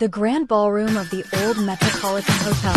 The grand ballroom of the old Metropolitan Hotel,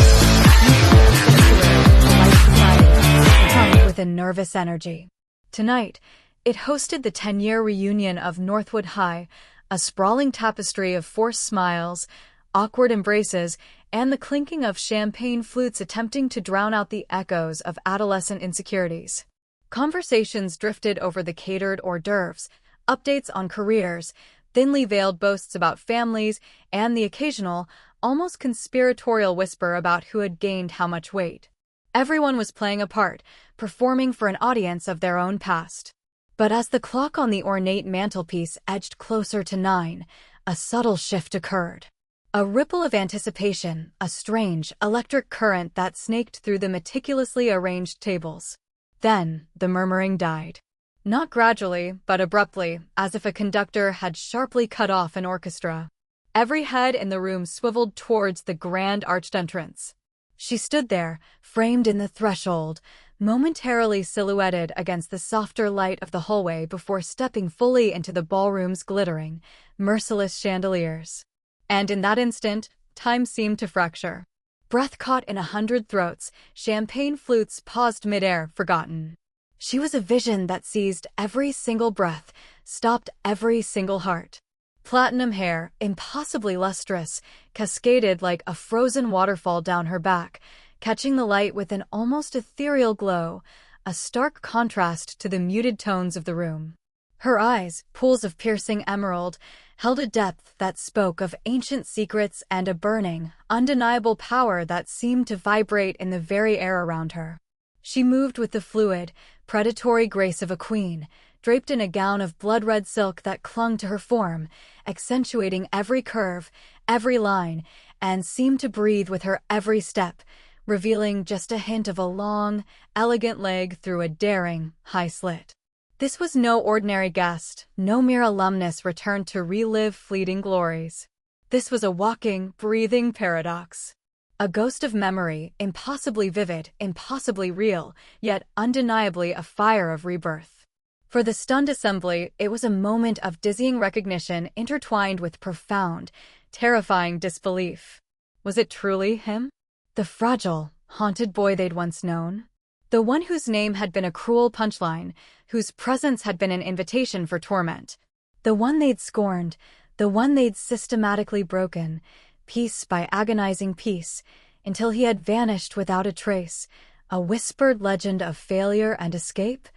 polite society, hummed with a nervous energy. Tonight, it hosted the 10-year reunion of Northwood High, a sprawling tapestry of forced smiles, awkward embraces, and the clinking of champagne flutes attempting to drown out the echoes of adolescent insecurities. Conversations drifted over the catered hors d'oeuvres, updates on careers, thinly veiled boasts about families, and the occasional, almost conspiratorial whisper about who had gained how much weight. Everyone was playing a part, performing for an audience of their own past. But as the clock on the ornate mantelpiece edged closer to 9, a subtle shift occurred. A ripple of anticipation, a strange, electric current that snaked through the meticulously arranged tables. Then, the murmuring died. Not gradually, but abruptly, as if a conductor had sharply cut off an orchestra. Every head in the room swiveled towards the grand arched entrance. She stood there, framed in the threshold, momentarily silhouetted against the softer light of the hallway before stepping fully into the ballroom's glittering, merciless chandeliers. And in that instant, time seemed to fracture. Breath caught in 100 throats, champagne flutes paused midair, forgotten. She was a vision that seized every single breath, stopped every single heart. Platinum hair, impossibly lustrous, cascaded like a frozen waterfall down her back, catching the light with an almost ethereal glow, a stark contrast to the muted tones of the room. Her eyes, pools of piercing emerald, held a depth that spoke of ancient secrets and a burning, undeniable power that seemed to vibrate in the very air around her. She moved with the fluid, predatory grace of a queen, draped in a gown of blood-red silk that clung to her form, accentuating every curve, every line, and seemed to breathe with her every step, revealing just a hint of a long, elegant leg through a daring, high slit. This was no ordinary guest, no mere alumnus returned to relive fleeting glories. This was a walking, breathing paradox. A ghost of memory, impossibly vivid, impossibly real, yet undeniably a fire of rebirth. For the stunned assembly, it was a moment of dizzying recognition intertwined with profound, terrifying disbelief. Was it truly him? The fragile, haunted boy they'd once known? The one whose name had been a cruel punchline, whose presence had been an invitation for torment. The one they'd scorned, the one they'd systematically broken, piece by agonizing piece, until he had vanished without a trace, a whispered legend of failure and escape?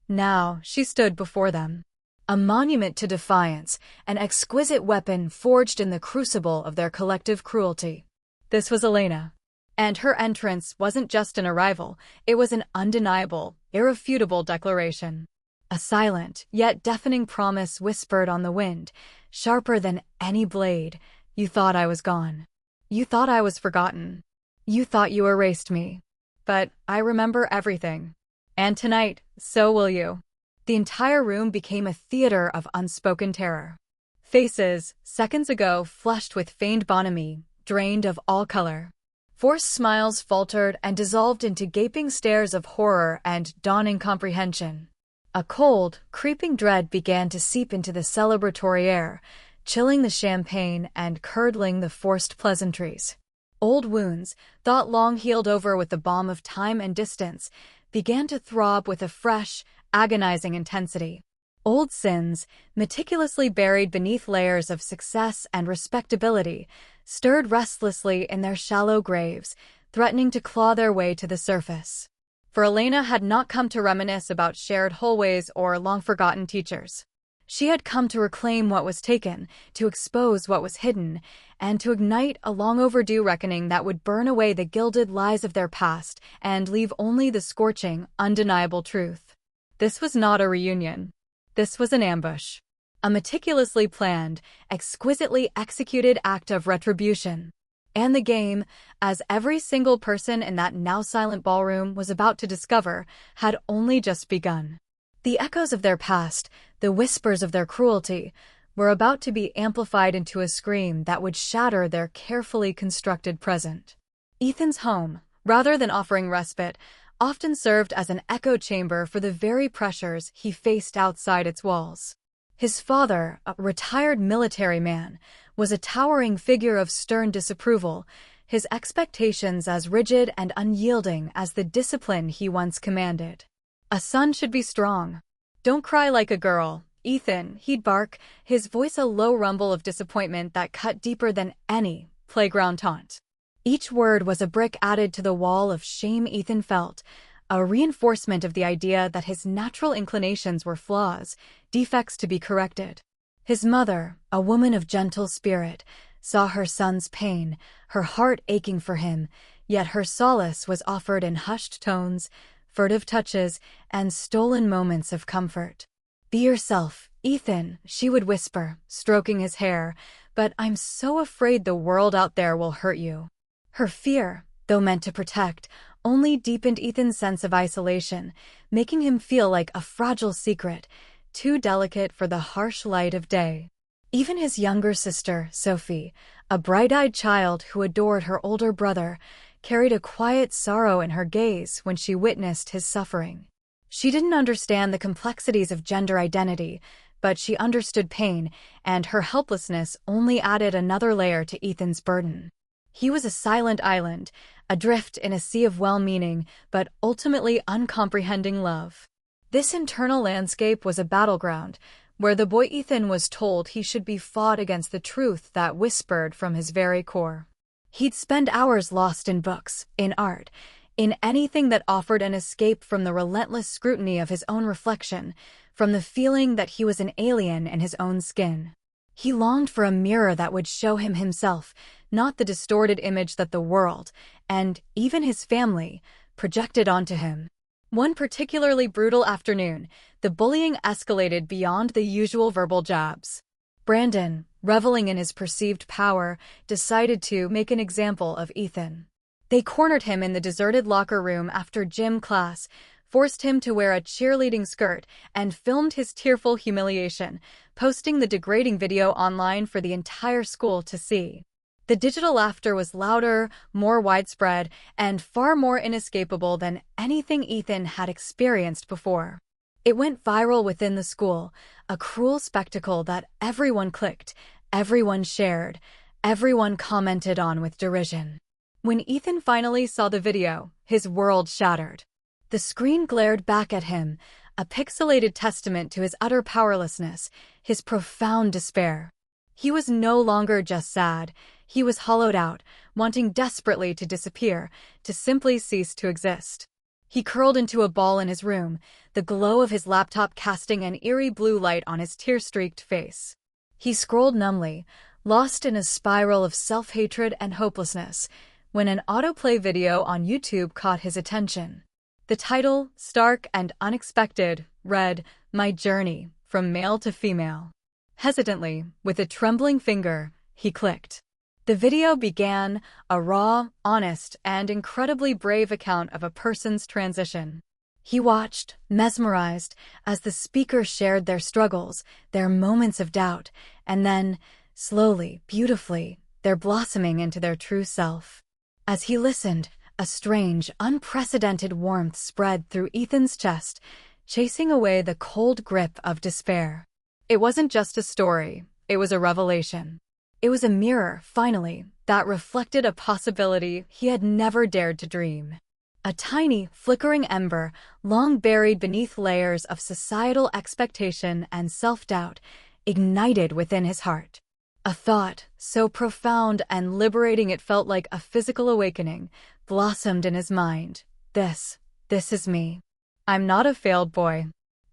Now she stood before them. A monument to defiance, an exquisite weapon forged in the crucible of their collective cruelty. This was Elena. And her entrance wasn't just an arrival, it was an undeniable, irrefutable declaration. A silent, yet deafening promise whispered on the wind, sharper than any blade. You thought I was gone. You thought I was forgotten. You thought you erased me. But I remember everything. And tonight, so will you. The entire room became a theater of unspoken terror. Faces, seconds ago flushed with feigned bonhomie, drained of all color. Forced smiles faltered and dissolved into gaping stares of horror and dawning comprehension. A cold, creeping dread began to seep into the celebratory air, chilling the champagne and curdling the forced pleasantries. Old wounds, thought long healed over with the balm of time and distance, began to throb with a fresh, agonizing intensity. Old sins, meticulously buried beneath layers of success and respectability, stirred restlessly in their shallow graves, threatening to claw their way to the surface. For Elena had not come to reminisce about shared hallways or long-forgotten teachers. She had come to reclaim what was taken, to expose what was hidden, and to ignite a long-overdue reckoning that would burn away the gilded lies of their past and leave only the scorching, undeniable truth. This was not a reunion. This was an ambush. A meticulously planned, exquisitely executed act of retribution. And the game, as every single person in that now silent ballroom was about to discover, had only just begun. The echoes of their past, the whispers of their cruelty, were about to be amplified into a scream that would shatter their carefully constructed present. Ethan's home, rather than offering respite, often served as an echo chamber for the very pressures he faced outside its walls. His father, a retired military man, was a towering figure of stern disapproval, his expectations as rigid and unyielding as the discipline he once commanded. "A son should be strong. Don't cry like a girl, Ethan," he'd bark, his voice a low rumble of disappointment that cut deeper than any playground taunt. Each word was a brick added to the wall of shame Ethan felt, a reinforcement of the idea that his natural inclinations were flaws, defects to be corrected. His mother, a woman of gentle spirit, saw her son's pain, her heart aching for him, yet her solace was offered in hushed tones, furtive touches, and stolen moments of comfort. "Be yourself, Ethan," she would whisper, stroking his hair, "but I'm so afraid the world out there will hurt you." Her fear, though meant to protect, only deepened Ethan's sense of isolation, making him feel like a fragile secret, too delicate for the harsh light of day. Even his younger sister, Sophie, a bright-eyed child who adored her older brother, carried a quiet sorrow in her gaze when she witnessed his suffering. She didn't understand the complexities of gender identity, but she understood pain, and her helplessness only added another layer to Ethan's burden. He was a silent island, adrift in a sea of well-meaning but ultimately uncomprehending love. This internal landscape was a battleground, where the boy Ethan was told he should be fought against the truth that whispered from his very core. He'd spend hours lost in books, in art, in anything that offered an escape from the relentless scrutiny of his own reflection, from the feeling that he was an alien in his own skin. He longed for a mirror that would show him himself, not the distorted image that the world, and even his family, projected onto him. One particularly brutal afternoon, the bullying escalated beyond the usual verbal jabs. Brandon, reveling in his perceived power, decided to make an example of Ethan. They cornered him in the deserted locker room after gym class, forced him to wear a cheerleading skirt, and filmed his tearful humiliation, posting the degrading video online for the entire school to see. The digital laughter was louder, more widespread, and far more inescapable than anything Ethan had experienced before. It went viral within the school, a cruel spectacle that everyone clicked, everyone shared, everyone commented on with derision. When Ethan finally saw the video, his world shattered. The screen glared back at him, a pixelated testament to his utter powerlessness, his profound despair. He was no longer just sad, he was hollowed out, wanting desperately to disappear, to simply cease to exist. He curled into a ball in his room, the glow of his laptop casting an eerie blue light on his tear-streaked face. He scrolled numbly, lost in a spiral of self-hatred and hopelessness, when an autoplay video on YouTube caught his attention. The title, stark and unexpected, read, "My Journey, from Male to Female." Hesitantly, with a trembling finger, he clicked. The video began, a raw, honest, and incredibly brave account of a person's transition. He watched, mesmerized, as the speaker shared their struggles, their moments of doubt, and then, slowly, beautifully, their blossoming into their true self. As he listened, a strange, unprecedented warmth spread through Ethan's chest, chasing away the cold grip of despair. It wasn't just a story, it was a revelation. It was a mirror, finally, that reflected a possibility he had never dared to dream. A tiny, flickering ember, long buried beneath layers of societal expectation and self-doubt, ignited within his heart. A thought, so profound and liberating it felt like a physical awakening, blossomed in his mind. This is me. I'm not a failed boy.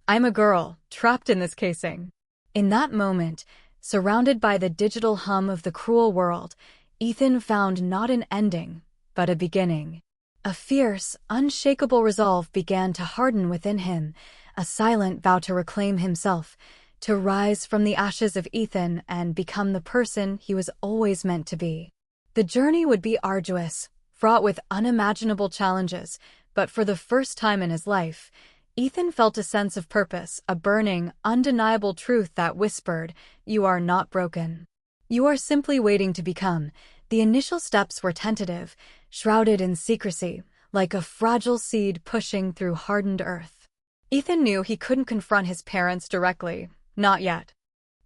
I'm a girl, trapped in this casing. In that moment, surrounded by the digital hum of the cruel world, Ethan found not an ending, but a beginning. A fierce, unshakable resolve began to harden within him, a silent vow to reclaim himself, to rise from the ashes of Ethan and become the person he was always meant to be. The journey would be arduous, fraught with unimaginable challenges, but for the first time in his life, Ethan felt a sense of purpose, a burning, undeniable truth that whispered, "You are not broken. You are simply waiting to become." The initial steps were tentative, shrouded in secrecy, like a fragile seed pushing through hardened earth. Ethan knew he couldn't confront his parents directly, not yet.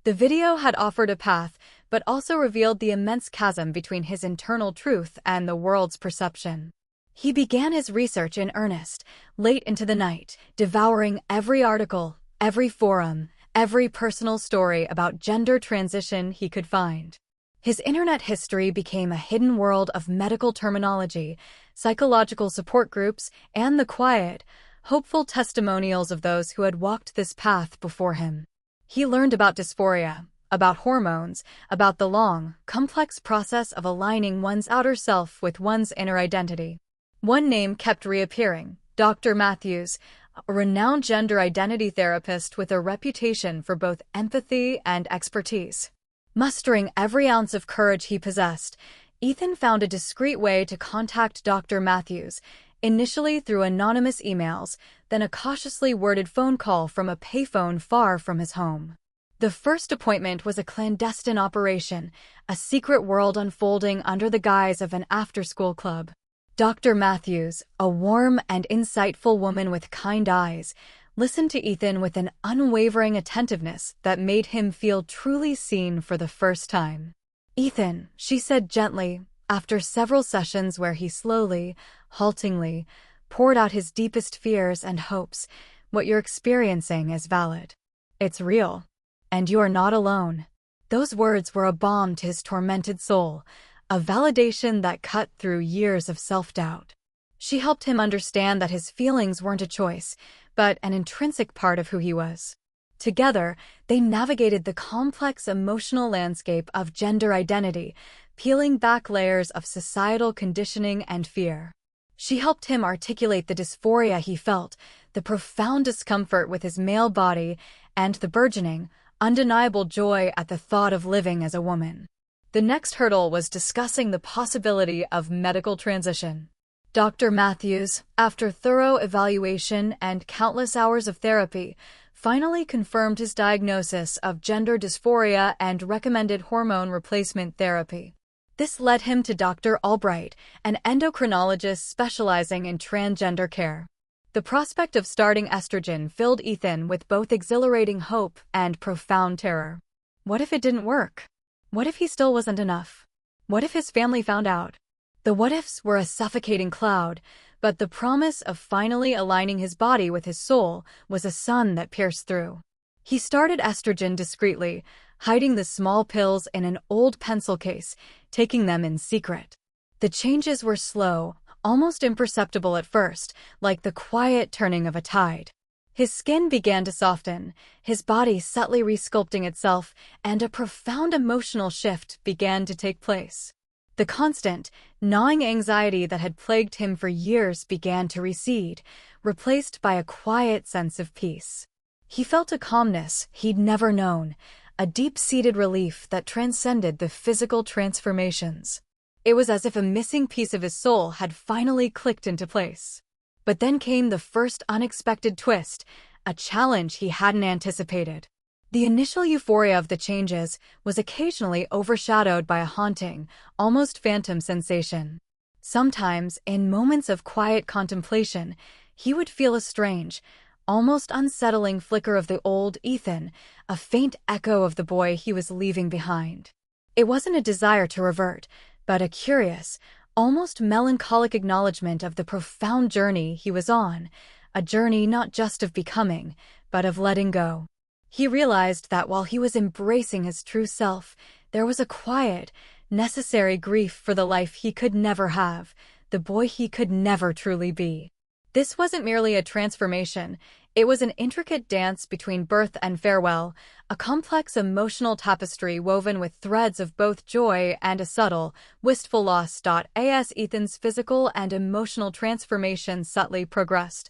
The video had offered a path, but also revealed the immense chasm between his internal truth and the world's perception. He began his research in earnest, late into the night, devouring every article, every forum, every personal story about gender transition he could find. His internet history became a hidden world of medical terminology, psychological support groups, and the quiet, hopeful testimonials of those who had walked this path before him. He learned about dysphoria, about hormones, about the long, complex process of aligning one's outer self with one's inner identity. One name kept reappearing: Dr. Matthews, a renowned gender identity therapist with a reputation for both empathy and expertise. Mustering every ounce of courage he possessed, Ethan found a discreet way to contact Dr. Matthews, initially through anonymous emails, then a cautiously worded phone call from a payphone far from his home. The first appointment was a clandestine operation, a secret world unfolding under the guise of an after-school club. Dr. Matthews, a warm and insightful woman with kind eyes, listened to Ethan with an unwavering attentiveness that made him feel truly seen for the first time. "Ethan," she said gently, after several sessions where he slowly, haltingly, poured out his deepest fears and hopes, "what you're experiencing is valid. It's real. And you are not alone." Those words were a balm to his tormented soul, a validation that cut through years of self-doubt. She helped him understand that his feelings weren't a choice, but an intrinsic part of who he was. Together, they navigated the complex emotional landscape of gender identity, peeling back layers of societal conditioning and fear. She helped him articulate the dysphoria he felt, the profound discomfort with his male body, and the burgeoning, undeniable joy at the thought of living as a woman. The next hurdle was discussing the possibility of medical transition. Dr. Matthews, after thorough evaluation and countless hours of therapy, finally confirmed his diagnosis of gender dysphoria and recommended hormone replacement therapy. This led him to Dr. Albright, an endocrinologist specializing in transgender care. The prospect of starting estrogen filled Ethan with both exhilarating hope and profound terror. What if it didn't work? What if he still wasn't enough? What if his family found out? The what-ifs were a suffocating cloud, but the promise of finally aligning his body with his soul was a sun that pierced through. He started estrogen discreetly, hiding the small pills in an old pencil case, taking them in secret. The changes were slow, almost imperceptible at first, like the quiet turning of a tide. His skin began to soften, his body subtly resculpting itself, and a profound emotional shift began to take place. The constant, gnawing anxiety that had plagued him for years began to recede, replaced by a quiet sense of peace. He felt a calmness he'd never known, a deep-seated relief that transcended the physical transformations. It was as if a missing piece of his soul had finally clicked into place. But then came the first unexpected twist, a challenge he hadn't anticipated. The initial euphoria of the changes was occasionally overshadowed by a haunting, almost phantom sensation. Sometimes, in moments of quiet contemplation, he would feel a strange, almost unsettling flicker of the old Ethan, a faint echo of the boy he was leaving behind. It wasn't a desire to revert, but a curious, almost melancholic acknowledgement of the profound journey he was on, a journey not just of becoming, but of letting go. He realized that while he was embracing his true self, there was a quiet, necessary grief for the life he could never have, the boy he could never truly be. This wasn't merely a transformation, it was an intricate dance between birth and farewell, a complex emotional tapestry woven with threads of both joy and a subtle, wistful loss. As Ethan's physical and emotional transformation subtly progressed,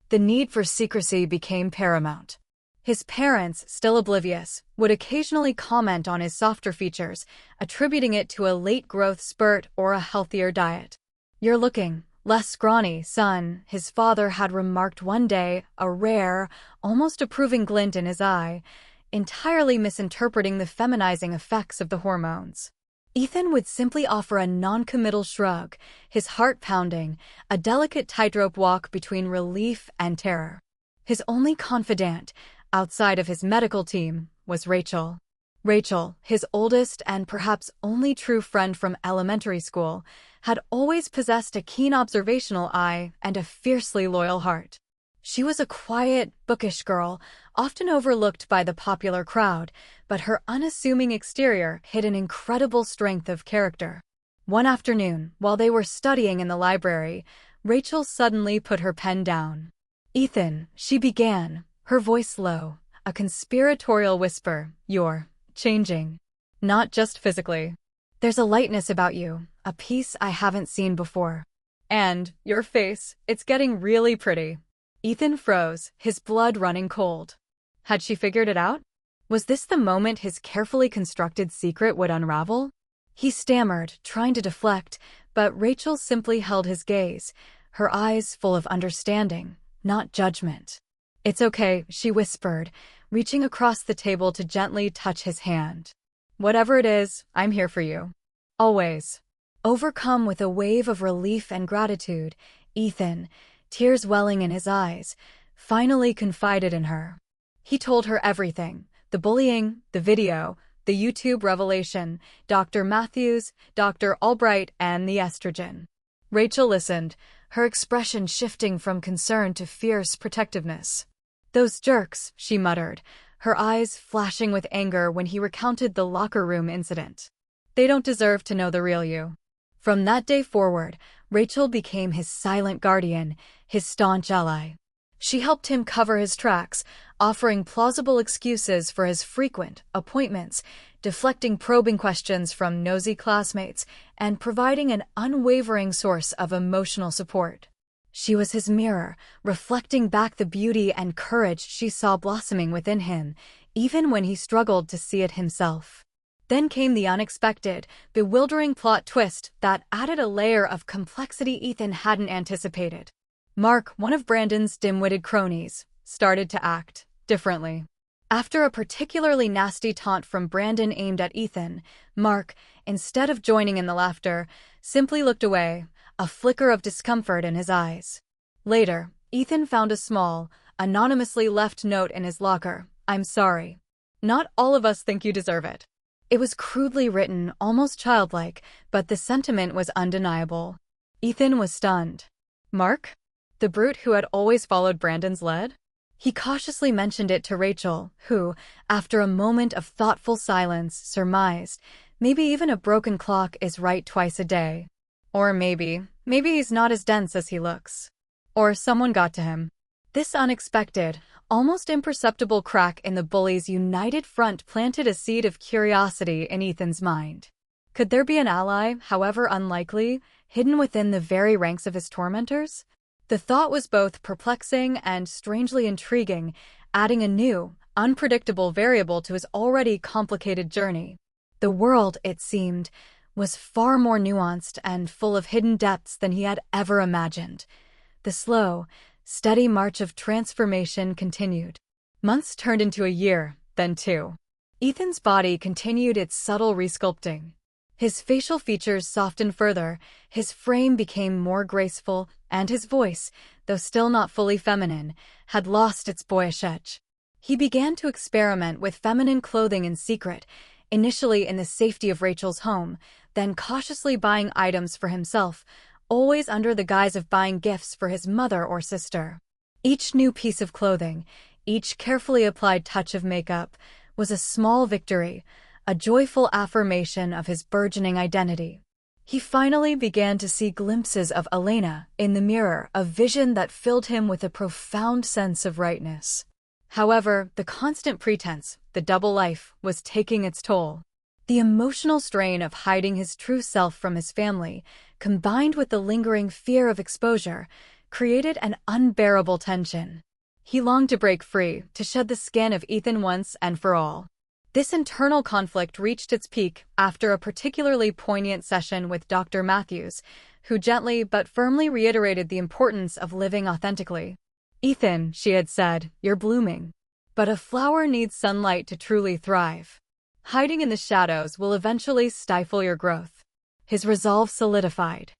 the need for secrecy became paramount. His parents, still oblivious, would occasionally comment on his softer features, attributing it to a late growth spurt or a healthier diet. "You're looking less scrawny, son," his father had remarked one day, a rare, almost approving glint in his eye, entirely misinterpreting the feminizing effects of the hormones. Ethan would simply offer a non-committal shrug, his heart pounding, a delicate tightrope walk between relief and terror. His only confidant, outside of his medical team, was Rachel. Rachel, his oldest and perhaps only true friend from elementary school, had always possessed a keen observational eye and a fiercely loyal heart. She was a quiet, bookish girl, often overlooked by the popular crowd, but her unassuming exterior hid an incredible strength of character. One afternoon, while they were studying in the library, Rachel suddenly put her pen down. "Ethan," she began, her voice low, a conspiratorial whisper, "you're changing. Not just physically. There's a lightness about you, a peace I haven't seen before. And your face, it's getting really pretty." Ethan froze, his blood running cold. Had she figured it out? Was this the moment his carefully constructed secret would unravel? He stammered, trying to deflect, but Rachel simply held his gaze, her eyes full of understanding, not judgment. "It's okay," she whispered, reaching across the table to gently touch his hand. "Whatever it is, I'm here for you. Always." Overcome with a wave of relief and gratitude, Ethan, tears welling in his eyes, finally confided in her. He told her everything: the bullying, the video, the YouTube revelation, Dr. Matthews, Dr. Albright, and the estrogen. Rachel listened, her expression shifting from concern to fierce protectiveness. "Those jerks," she muttered, her eyes flashing with anger when he recounted the locker room incident. "They don't deserve to know the real you." From that day forward, Rachel became his silent guardian, his staunch ally. She helped him cover his tracks, offering plausible excuses for his frequent appointments, deflecting probing questions from nosy classmates, and providing an unwavering source of emotional support. She was his mirror, reflecting back the beauty and courage she saw blossoming within him, even when he struggled to see it himself. Then came the unexpected, bewildering plot twist that added a layer of complexity Ethan hadn't anticipated. Mark, one of Brandon's dim-witted cronies, started to act differently. After a particularly nasty taunt from Brandon aimed at Ethan, Mark, instead of joining in the laughter, simply looked away, a flicker of discomfort in his eyes. Later, Ethan found a small, anonymously left note in his locker: "I'm sorry. Not all of us think you deserve it." It was crudely written, almost childlike, but the sentiment was undeniable. Ethan was stunned. Mark? The brute who had always followed Brandon's lead? He cautiously mentioned it to Rachel, who, after a moment of thoughtful silence, surmised, maybe even a broken clock is right twice a day. Or maybe he's not as dense as he looks. Or someone got to him. This unexpected, almost imperceptible crack in the bullies' united front planted a seed of curiosity in Ethan's mind. Could there be an ally, however unlikely, hidden within the very ranks of his tormentors? The thought was both perplexing and strangely intriguing, adding a new, unpredictable variable to his already complicated journey. The world, it seemed, was far more nuanced and full of hidden depths than he had ever imagined. The slow, steady march of transformation continued. Months turned into a year, then 2. Ethan's body continued its subtle resculpting. His facial features softened further, his frame became more graceful, and his voice, though still not fully feminine, had lost its boyish edge. He began to experiment with feminine clothing in secret, initially in the safety of Rachel's home, then cautiously buying items for himself, always under the guise of buying gifts for his mother or sister. Each new piece of clothing, each carefully applied touch of makeup, was a small victory, a joyful affirmation of his burgeoning identity. He finally began to see glimpses of Elena in the mirror, a vision that filled him with a profound sense of rightness. However, the constant pretense, the double life, was taking its toll. The emotional strain of hiding his true self from his family, combined with the lingering fear of exposure, created an unbearable tension. He longed to break free, to shed the skin of Ethan once and for all. This internal conflict reached its peak after a particularly poignant session with Dr. Matthews, who gently but firmly reiterated the importance of living authentically. "Ethan," she had said, "you're blooming. But a flower needs sunlight to truly thrive. Hiding in the shadows will eventually stifle your growth." His resolve solidified.